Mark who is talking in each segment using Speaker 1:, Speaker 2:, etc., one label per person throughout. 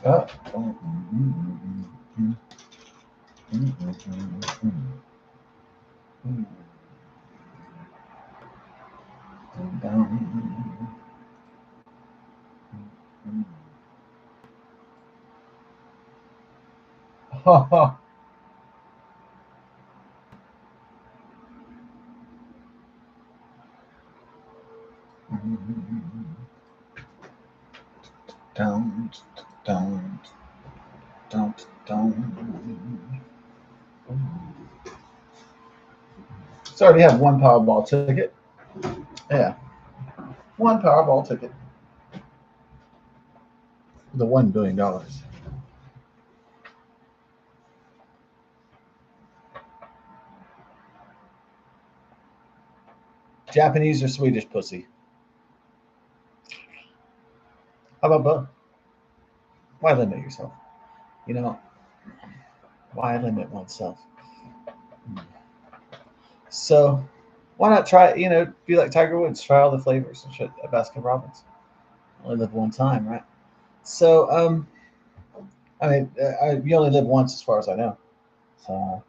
Speaker 1: Oh. Don't. So I already have one Powerball ticket. Yeah, one Powerball ticket. The $1 billion. Japanese or Swedish pussy? How about both? Why limit yourself? You know, why limit oneself? So why not try? Be like Tiger Woods, try all the flavors and shit at Baskin Robbins. Only live one time, right? So I mean, you only live once, as far as I know. So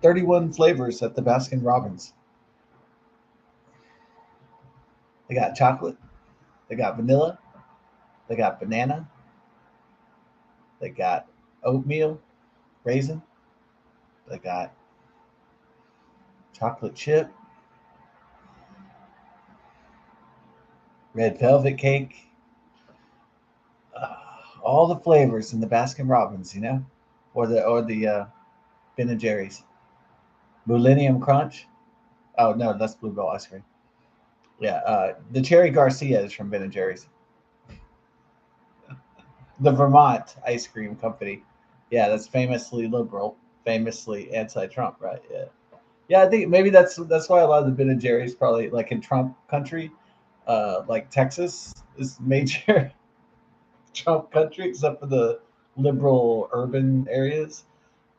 Speaker 1: 31 flavors at the Baskin Robbins. They got chocolate. They got vanilla. They got banana. They got oatmeal, raisin. They got chocolate chip, red velvet cake. Uh, all the flavors in the Baskin Robbins, or the Ben and Jerry's. Millennium Crunch. Oh no, that's Bluebell ice cream. Yeah, the Cherry Garcia is from Ben and Jerry's. The Vermont Ice Cream Company. Yeah, that's famously liberal, famously anti-Trump, right? Yeah, yeah. I think maybe that's why a lot of the Ben and Jerry's probably like in Trump country, like Texas is major Trump country, except for the liberal urban areas,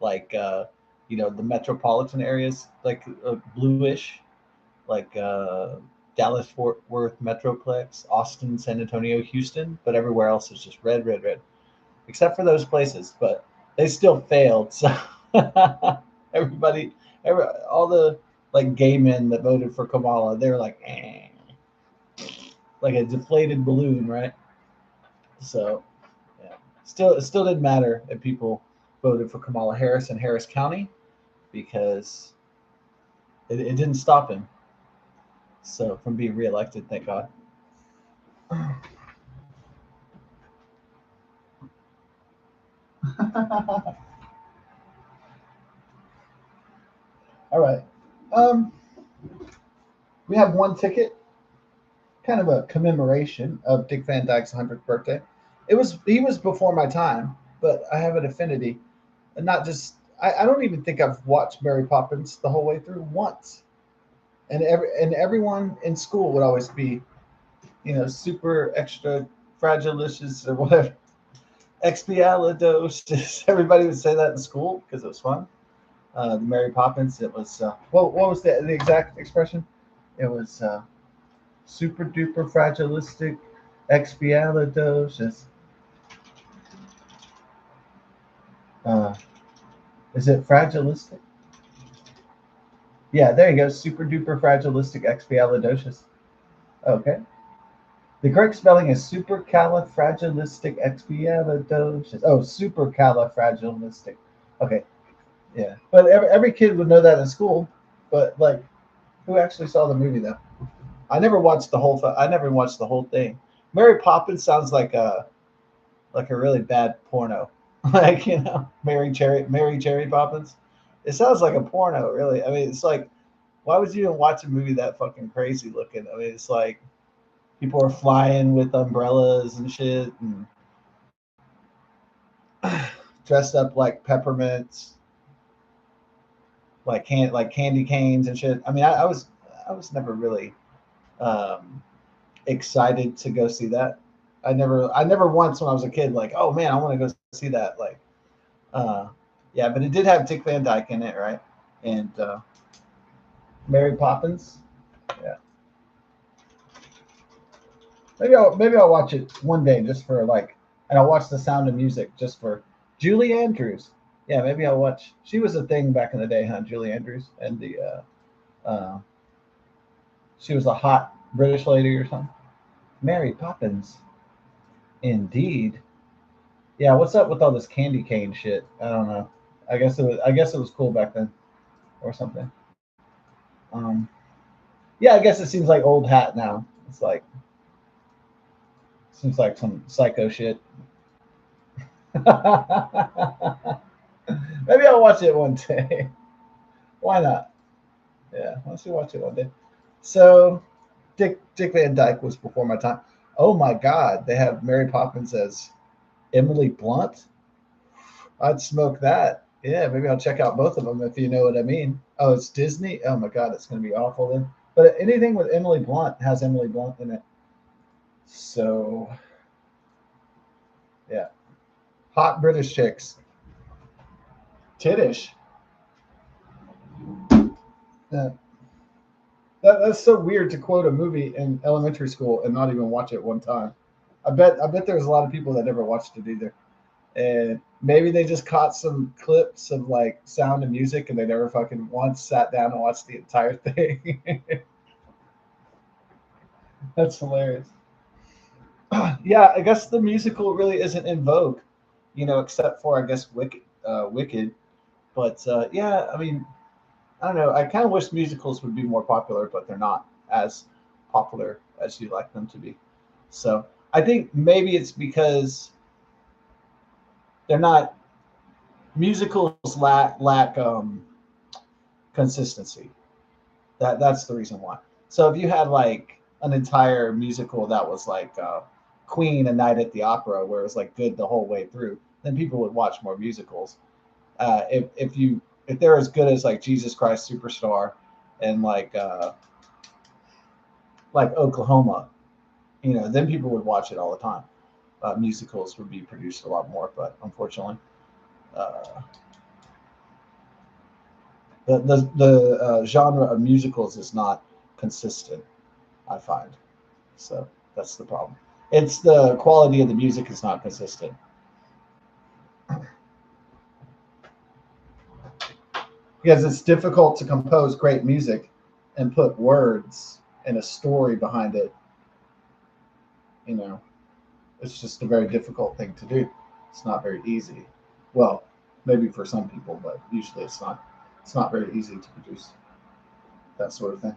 Speaker 1: like the metropolitan areas, like bluish, like Dallas Fort Worth Metroplex, Austin, San Antonio, Houston, but everywhere else is just red, red, red, except for those places. But they still failed. So everybody, all the like gay men that voted for Kamala, they're like, like a deflated balloon, right? So yeah, it still didn't matter if people voted for Kamala Harris in Harris County because it didn't stop him. So from being reelected, thank God. All right. Um, we have one ticket, kind of a commemoration of Dick Van Dyke's 100th birthday. He was before my time, but I have an affinity, and not just I don't even think I've watched Mary Poppins the whole way through once. And everyone in school would always be, super extra fragilicious or whatever. Expialidocious. Everybody would say that in school because it was fun. The Mary Poppins. It was what was the exact expression? It was super duper fragilistic, expialidocious. Uh, is it fragilistic? Yeah, there you go. Super duper fragilistic, expialidocious. Okay. The correct spelling is supercalifragilisticexpialidocious. Oh, supercalifragilistic. Okay, yeah. But every kid would know that in school. But like, who actually saw the movie though? I never watched the whole. I never watched the whole thing. Mary Poppins sounds like a really bad porno. Like Mary Cherry Poppins. It sounds like a porno, really. I mean, it's like, why would you even watch a movie that fucking crazy looking? I mean, it's like people are flying with umbrellas and shit, and dressed up like peppermints, like candy canes and shit. I mean, I was never really um, excited to go see that. I never once when I was a kid like, oh man, I want to go see that. Like, uh, yeah, but it did have Dick Van Dyke in it, right? And Mary Poppins. Yeah, Maybe I'll watch it one day just for like, and I'll watch The Sound of Music just for Julie Andrews. Yeah, maybe I'll watch. She was a thing back in the day, huh? Julie Andrews, and the she was a hot British lady or something. Mary Poppins, indeed. Yeah, what's up with all this candy cane shit? I don't know. I guess it was cool back then or something. Um, yeah, I guess it seems like old hat now. It's like seems like some psycho shit. Maybe I'll watch it one day. Why not? Yeah, let's watch it one day. So Dick Van Dyke was before my time. Oh my God, they have Mary Poppins as Emily Blunt. I'd smoke that. Yeah, maybe I'll check out both of them if you know what I mean. Oh, it's Disney. Oh my God, it's gonna be awful then. But anything with Emily Blunt has Emily Blunt in it. So yeah, hot British chicks, tittish. Yeah. That's so weird to quote a movie in elementary school and not even watch it one time. I bet there's a lot of people that never watched it either. And maybe they just caught some clips of like Sound of Music and they never fucking once sat down and watched the entire thing. That's hilarious. Yeah, I guess the musical really isn't in vogue, except for I guess Wicked. But yeah, I mean, I don't know. I kind of wish musicals would be more popular, but they're not as popular as you'd like them to be. So I think maybe it's because they're not musicals lack consistency. That's the reason why. So if you had like an entire musical that was like Queen, A Night at the Opera, where it was like good the whole way through, then people would watch more musicals. If they're as good as like Jesus Christ Superstar and like Oklahoma, then people would watch it all the time. Musicals would be produced a lot more, but unfortunately, uh, the genre of musicals is not consistent. I find so that's the problem. It's the quality of the music is not consistent because it's difficult to compose great music and put words and a story behind it. You know, it's just a very difficult thing to do. It's not very easy. Well, maybe for some people, but usually it's not. It's not very easy to produce that sort of thing.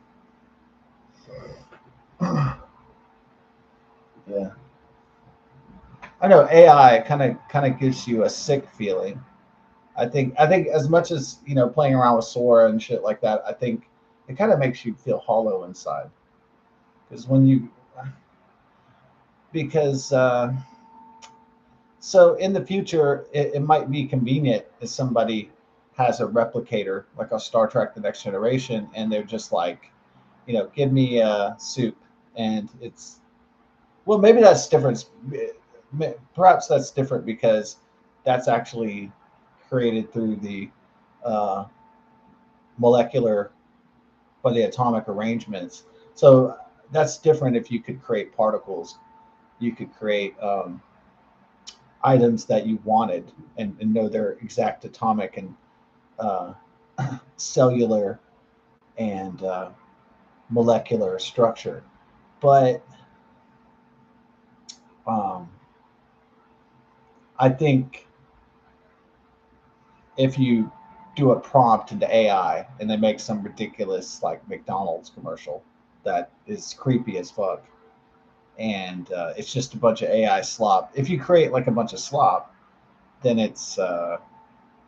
Speaker 1: Yeah, I know AI kind of gives you a sick feeling. I think as much as playing around with Sora and shit like that, I think it kind of makes you feel hollow inside because when you because so in the future it might be convenient if somebody has a replicator like a Star Trek: The Next Generation, and they're just like, give me a soup, and it's well maybe that's different. Perhaps that's different because that's actually created through the uh, molecular by the atomic arrangements. So that's different if you could create particles. You could create items that you wanted and know their exact atomic and uh, cellular and molecular structure. But um, I think if you do a prompt into AI and they make some ridiculous like McDonald's commercial that is creepy as fuck, and it's just a bunch of AI slop. If you create like a bunch of slop, then it's kind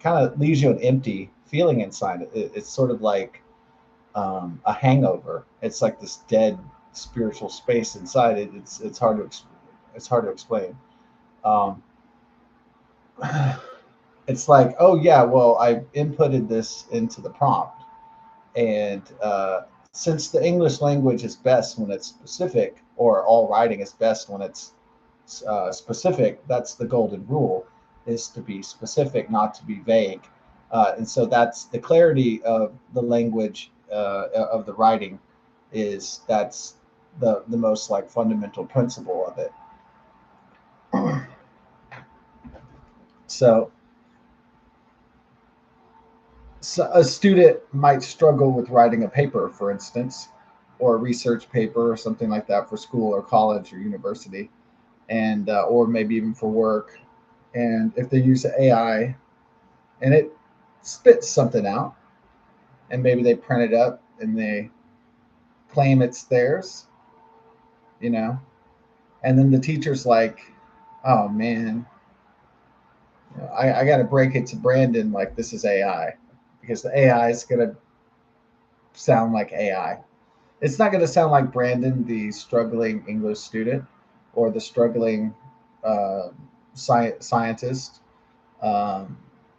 Speaker 1: of leaves you an empty feeling inside. It's sort of like a hangover. It's like this dead spiritual space inside it. It's hard to explain. Um, it's like, oh yeah, well I inputted this into the prompt, and since the English language is best when it's specific, or all writing is best when it's specific, that's the golden rule, is to be specific, not to be vague. And so that's the clarity of the language of the writing is that's the most like fundamental principle of it. So, so a student might struggle with writing a paper, for instance, or a research paper or something like that for school or college or university, and or maybe even for work. And if they use AI and it spits something out, and maybe they print it up and they claim it's theirs, you know, and then the teacher's like, "Oh man, I got to break it to Brandon like this is AI, because the AI is gonna sound like AI. It's not gonna sound like Brandon, the struggling English student, or the struggling uh, scientist um,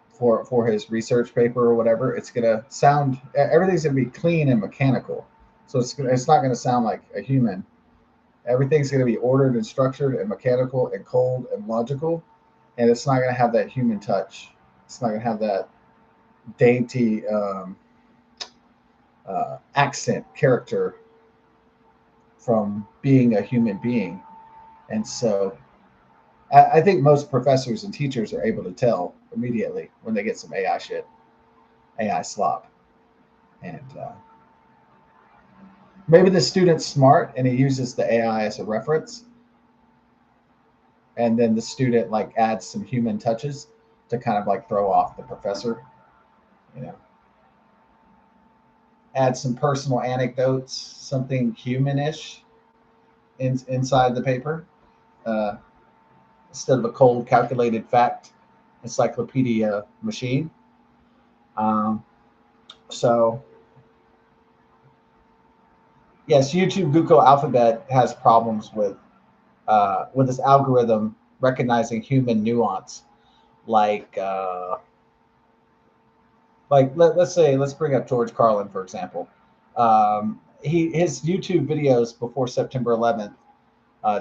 Speaker 1: for his research paper or whatever. It's gonna sound everything's gonna be clean and mechanical, so it's not gonna sound like a human. Everything's gonna be ordered and structured and mechanical and cold and logical, and it's not gonna have that human touch. It's not gonna have that dainty accent character from being a human being. And so I think most professors and teachers are able to tell immediately when they get some AI shit, AI slop. And maybe the student's smart and he uses the AI as a reference. And then the student like adds some human touches to kind of like throw off the professor, you know, add some personal anecdotes, something humanish inside the paper. Uh, Instead of a cold calculated fact encyclopedia machine. Um, so yes, YouTube, Google, Alphabet has problems with this algorithm recognizing human nuance, like let's say let's bring up George Carlin for example. His YouTube videos before September 11th,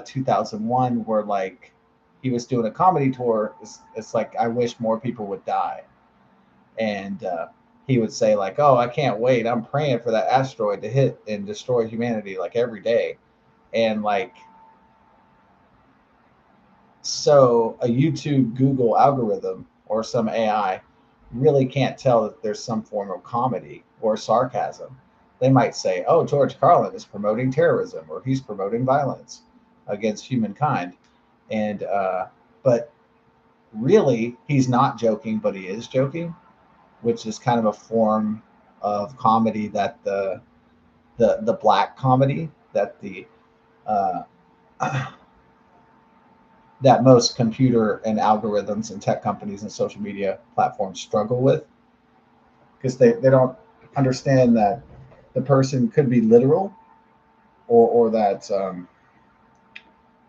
Speaker 1: 2001 were like he was doing a comedy tour. It's like I wish more people would die, and he would say like, "Oh, I can't wait. I'm praying for that asteroid to hit and destroy humanity like every day." And like, so a YouTube Google algorithm or some AI really can't tell that there's some form of comedy or sarcasm. They might say, "Oh, George Carlin is promoting terrorism or he's promoting violence against humankind," and but really he's not joking, but he is joking, which is kind of a form of comedy that the black comedy that the uh, that most computer and algorithms and tech companies and social media platforms struggle with, because they don't understand that the person could be literal, or that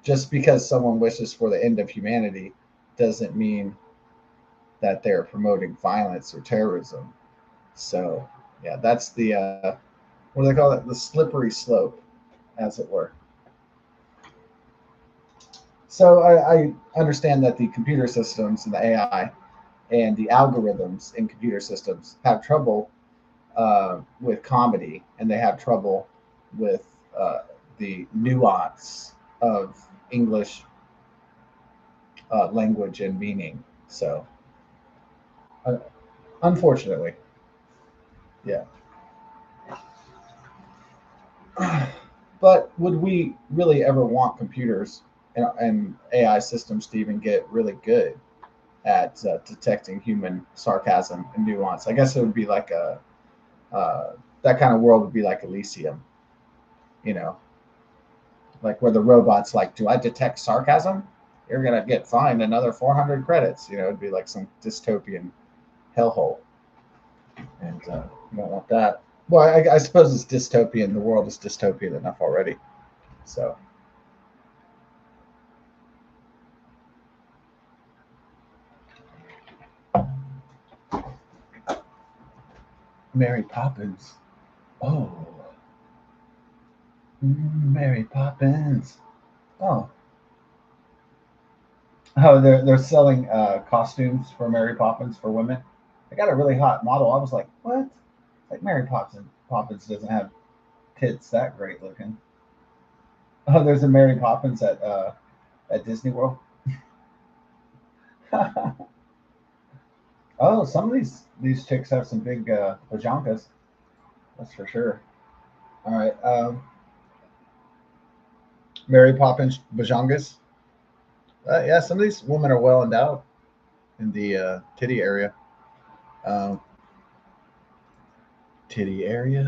Speaker 1: just because someone wishes for the end of humanity doesn't mean that they're promoting violence or terrorism. So yeah, that's the what do they call it? The slippery slope, as it were. So I understand that the computer systems and the AI and the algorithms in computer systems have trouble with comedy, and they have trouble with the nuance of English language and meaning. So, uh, unfortunately, yeah. But would we really ever want computers and AI systems to even get really good at detecting human sarcasm and nuance? I guess it would be like a that kind of world would be like Elysium, you know, like where the robots like, do I detect sarcasm? You're gonna get fined another 400 credits. You know, it'd be like some dystopian hellhole, and you don't want that. Well, I suppose it's dystopian. The world is dystopian enough already. So, Mary Poppins. Oh, Mary Poppins. Oh, oh, they're selling costumes for Mary Poppins for women. They got a really hot model. I was like, what? Like Mary Poppins doesn't have tits that great looking. Oh, there's a Mary Poppins at Disney World. Oh, some of these chicks have some big bajankas. That's for sure. All right, Mary Poppins bajangas. Yeah, some of these women are well endowed in the titty area. Um, Titty area.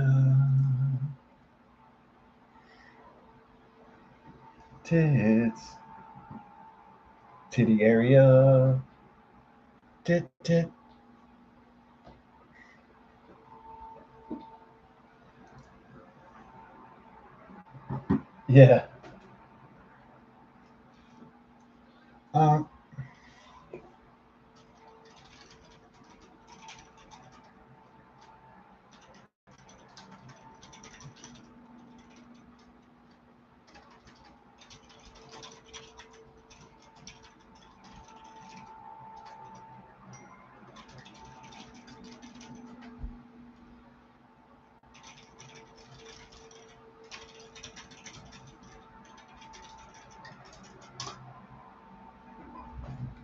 Speaker 1: Tits. Titty area. Tit tit. Yeah. Um,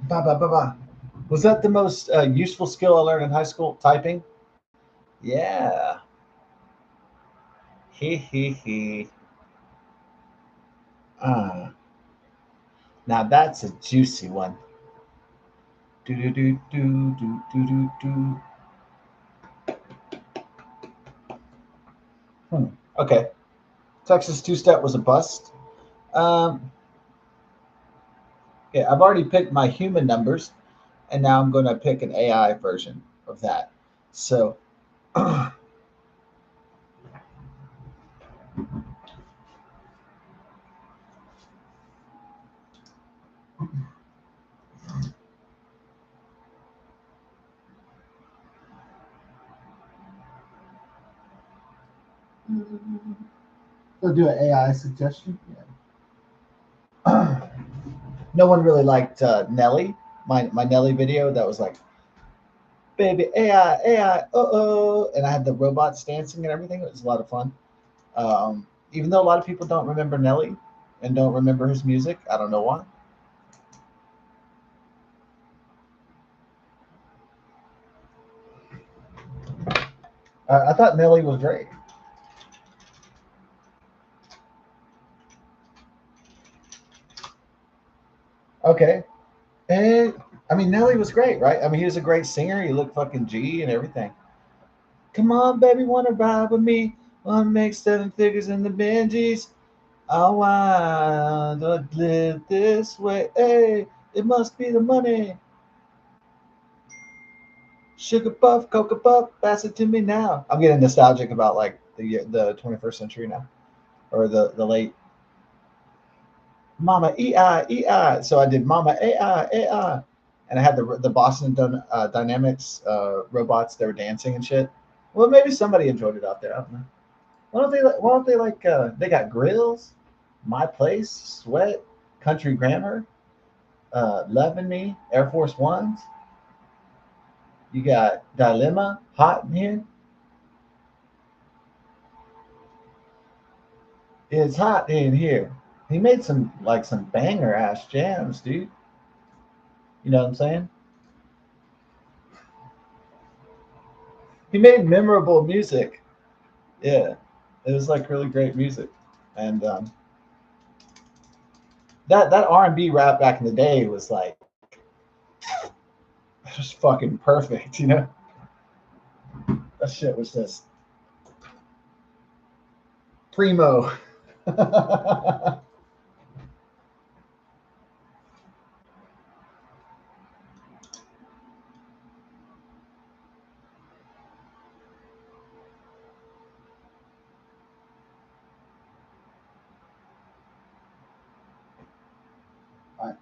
Speaker 1: ba ba ba ba. Was that the most useful skill I learned in high school? Typing? Yeah. He he he. Ah, now that's a juicy one. Do do do do do do do do. Hmm. Okay. Texas two step was a bust. Um, okay, I've already picked my human numbers, and now I'm going to pick an AI version of that. So, we'll do an AI suggestion. Yeah. No one really liked Nelly, my Nelly video. That was like, baby AI, AI, and I had the robots dancing and everything. It was a lot of fun. Even though a lot of people don't remember Nelly and don't remember his music, I don't know why. I thought Nelly was great. Okay, and I mean Nelly was great, right? I mean he was a great singer. He looked fucking G and everything. Come on, baby, wanna ride with me? Wanna make seven figures in the Benjis? I want to live this way. Hey, it must be the money. Sugar puff, cocoa puff, pass it to me now. I'm getting nostalgic about like the 21st century now, or the late Mama EI. So I did Mama AI, and I had the Boston Dynamics robots. They were dancing and shit. Well, maybe somebody enjoyed it out there. I don't know. Why don't they like? They got grills, my place, sweat, country grammar, loving me, Air Force Ones. You got dilemma, hot in here. It's hot in here. He made some banger ass jams, dude. You know what I'm saying? He made memorable music. Yeah, it was like really great music, and that R&B rap back in the day was like just fucking perfect. You know, that shit was just primo. All right.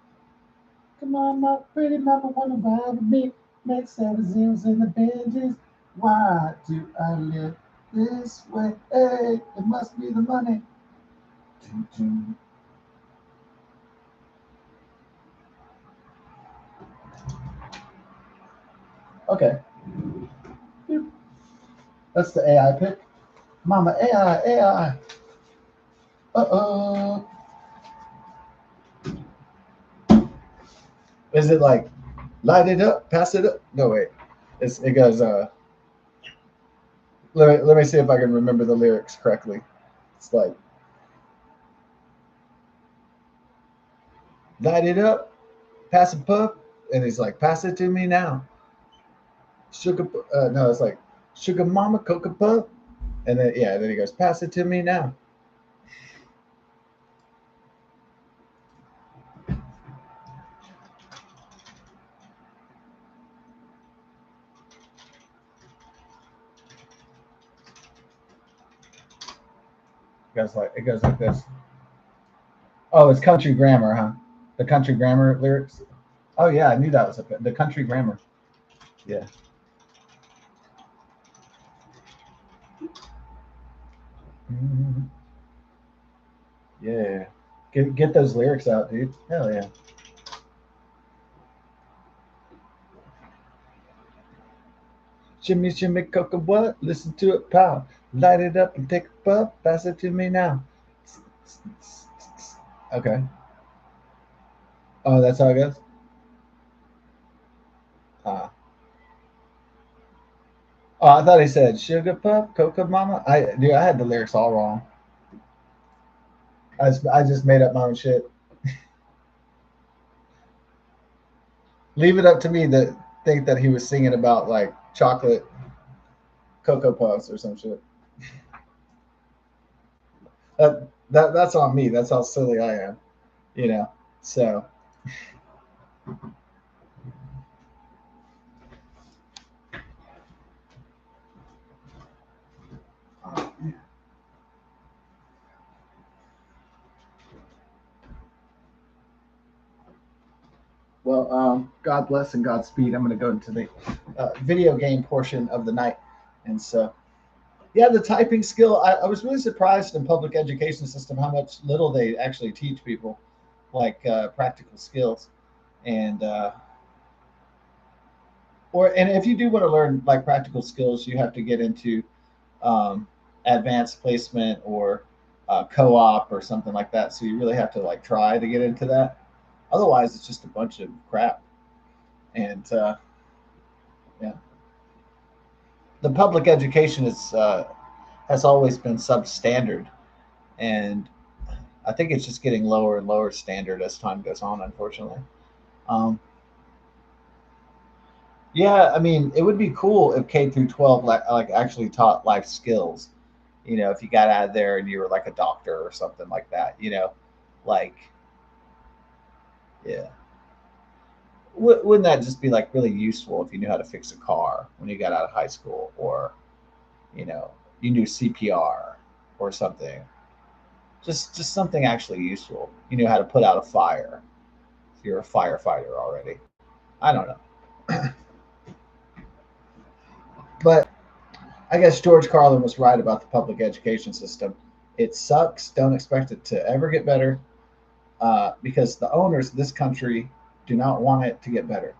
Speaker 1: Come on, my pretty mama, wanna ride with me? Make seven zeros in the Benjis. Why do I live this way? Hey, it must be the money. Doo, doo. Okay, that's the AI pick. Mama AI, AI. Uh oh. Is it like light it up, pass it up? No wait, it goes. Let me see if I can remember the lyrics correctly. It's like light it up, pass a puff, and he's like, pass it to me now. Sugar, no, it's like sugar mama, cocoa puff, and then yeah, then he goes, pass it to me now. It goes like this. Oh, it's country grammar, huh? The country grammar lyrics. Oh yeah, I knew that was the country grammar. Yeah. Mhm. Yeah. Get those lyrics out, dude. Hell yeah. Shimmy, shimmy, cocoa what? Listen to it, pal. Light it up and take a puff. Pass it to me now. Okay. Oh, that's how it goes. Uh, oh, I thought he said sugar puff, cocoa mama. I had the lyrics all wrong. I just made up my own shit. Leave it up to me to think that he was singing about like chocolate cocoa puffs or some shit. That's on me. That's how silly I am. You know. So well, God bless and Godspeed. I'm going to go into the video game portion of the night, and so yeah, the typing skill. I was really surprised in public education system how much little they actually teach people, like practical skills, and and if you do want to learn like practical skills, you have to get into um, advanced placement or co-op or something like that. So you really have to like try to get into that. Otherwise, it's just a bunch of crap. And yeah, the public education is has always been substandard, and I think it's just getting lower and lower standard as time goes on. Unfortunately, um, yeah, I mean, it would be cool if K through 12 like actually taught life skills. You know, if you got out of there and you were like a doctor or something like that. You know, like yeah, wouldn't that just be like really useful if you knew how to fix a car when you got out of high school, or you know, you knew CPR or something? Just something actually useful. You knew how to put out a fire if you're a firefighter already. I don't know, but I guess George Carlin was right about the public education system. It sucks. Don't expect it to ever get better because the owners of this country do not want it to get better.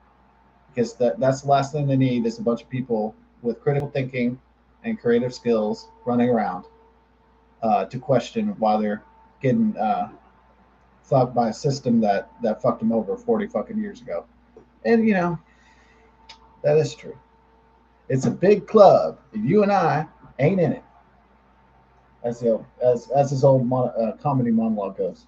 Speaker 1: Because that's the last thing they need is a bunch of people with critical thinking and creative skills running around to question why they're getting fucked by a system that fucked them over 40 fucking years ago. And you know that is true. It's a big club, and you and I ain't in it. As his old comedy monologue goes.